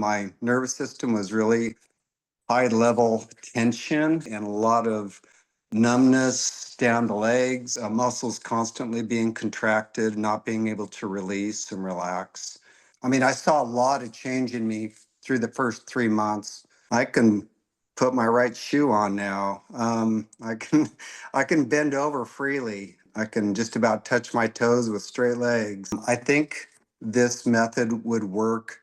My nervous system was really high level tension and a lot of numbness down the legs, muscles constantly being contracted, not being able to release and relax. I mean, I saw a lot of change in me through the first 3 months. I can put my right shoe on now. I can bend over freely. I can just about touch my toes with straight legs. I think this method would work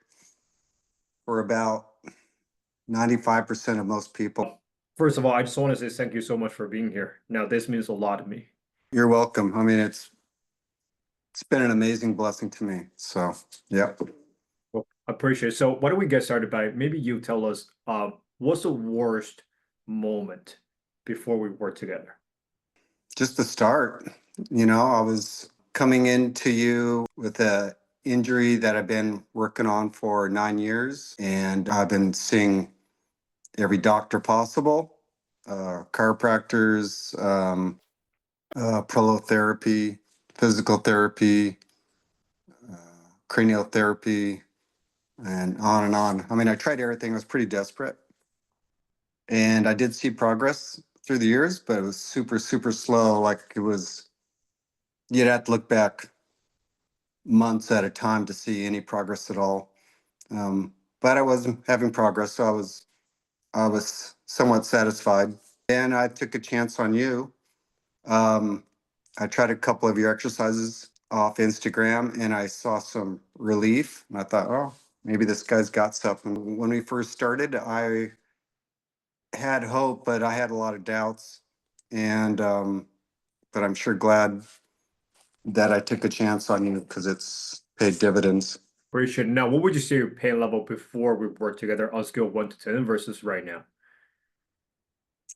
for about 95% of most people. First of all, I just want to say thank you so much for being here. Now, this means a lot to me. You're welcome. I mean, it's been an amazing blessing to me. So, yep. Well, I appreciate it. So why don't we get started by maybe you tell us what's the worst moment before we work together? Just the start. I was coming into you with a injury that I've been working on for 9 years, and I've been seeing every doctor possible, chiropractors, prolotherapy, physical therapy, cranial therapy, and on and on. I mean, I tried everything. I was pretty desperate. And I did see progress through the years, but it was super, super slow. You'd have to look back months at a time to see any progress at all. But I wasn't having progress, so I was somewhat satisfied. And I took a chance on you. I tried a couple of your exercises off Instagram, and I saw some relief. And I thought, oh, maybe this guy's got something. When we first started, I had hope, but I had a lot of doubts. And but I'm sure glad that I took a chance on you because it's paid dividends. Appreciate it. Now, what would you say your pain level before we worked together on scale 1 to 10 versus right now?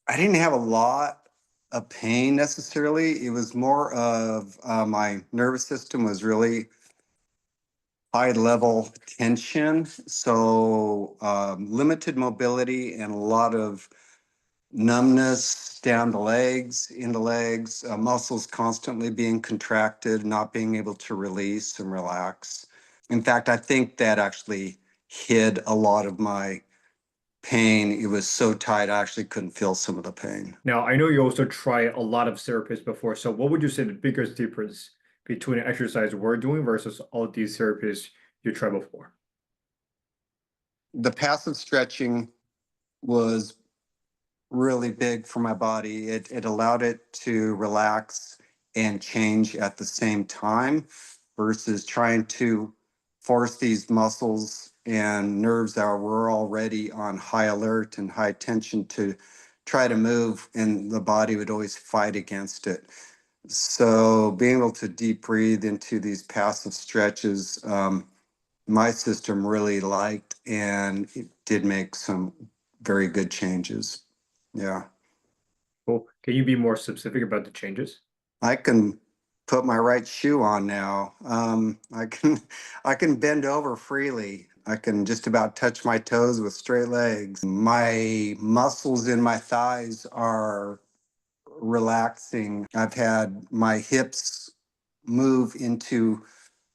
I didn't have a lot of pain necessarily. It was more of my nervous system was really high level tension. So limited mobility and a lot of numbness down the legs, in the legs, muscles constantly being contracted, not being able to release and relax. In fact, I think that actually hid a lot of my pain. It was so tight, I actually couldn't feel some of the pain. Now, I know you also tried a lot of therapists before. So what would you say the biggest difference between the exercise we're doing versus all these therapists you tried before? The passive stretching was really big for my body. It allowed it to relax and change at the same time versus trying to force these muscles and nerves that were already on high alert and high tension to try to move, and the body would always fight against it. So being able to deep breathe into these passive stretches, my system really liked, and it did make some very good changes. Yeah. Well, can you be more specific about the changes? I can put my right shoe on now. I can bend over freely. I can just about touch my toes with straight legs. My muscles in my thighs are relaxing. I've had my hips move into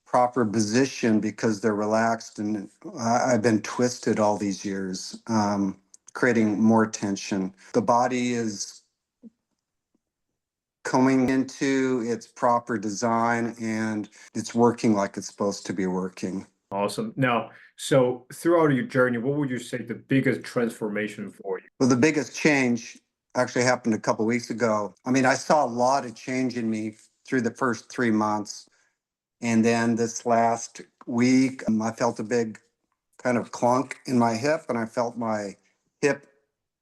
proper position because they're relaxed, and I've been twisted all these years, creating more tension. The body is coming into its proper design, and it's working like it's supposed to be working. Awesome. Now, so throughout your journey, what would you say the biggest transformation for you? Well, the biggest change actually happened a couple weeks ago. I mean, I saw a lot of change in me through the first 3 months. And then this last week, I felt a big kind of clunk in my hip, and I felt my hip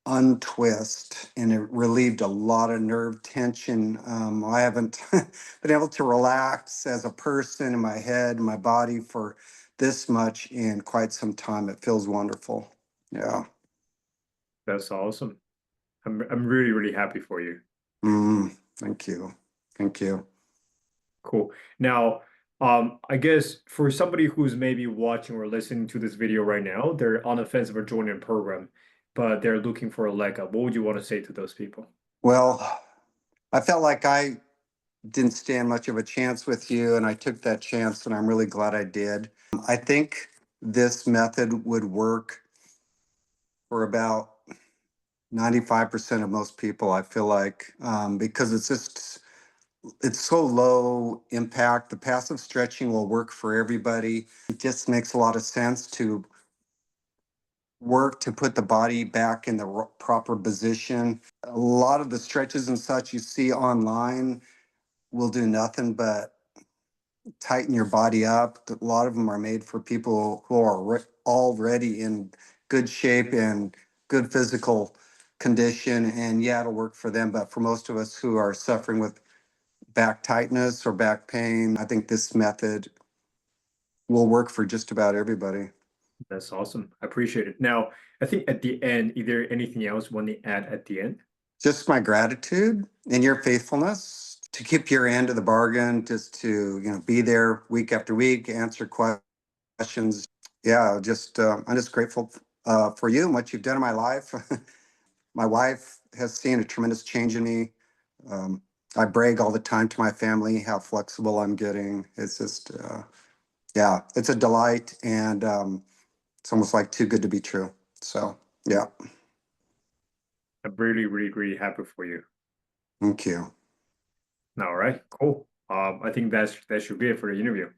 untwist, and it relieved a lot of nerve tension. I haven't been able to relax as a person in my head, my body for this much in quite some time. It feels wonderful. Yeah. That's awesome. I'm really, really happy for you. Thank you. Thank you. Cool. Now, I guess for somebody who's maybe watching or listening to this video right now, they're on the fence of joining a program, but they're looking for a leg up. What would you want to say to those people? Well, I felt like I didn't stand much of a chance with you, and I took that chance, and I'm really glad I did. I think this method would work for about 95% of most people, I feel like, because it's so low impact. The passive stretching will work for everybody. It just makes a lot of sense to work to put the body back in the proper position. A lot of the stretches and such you see online will do nothing but tighten your body up. A lot of them are made for people who are already in good shape and good physical condition. And yeah, it'll work for them. But for most of us who are suffering with back tightness or back pain, I think this method will work for just about everybody. That's awesome. I appreciate it. Now, I think at the end, is there anything else you want to add at the end? Just my gratitude and your faithfulness to keep your end of the bargain, just to, be there week after week, answer questions. Yeah, just I'm just grateful for you and what you've done in my life. My wife has seen a tremendous change in me. Um, I brag all the time to my family how flexible I'm getting. It's just, yeah, it's a delight, and it's almost like too good to be true. So, yeah, I'm really, really, really happy for you. thank you. All right, cool. I think that should be it for the interview.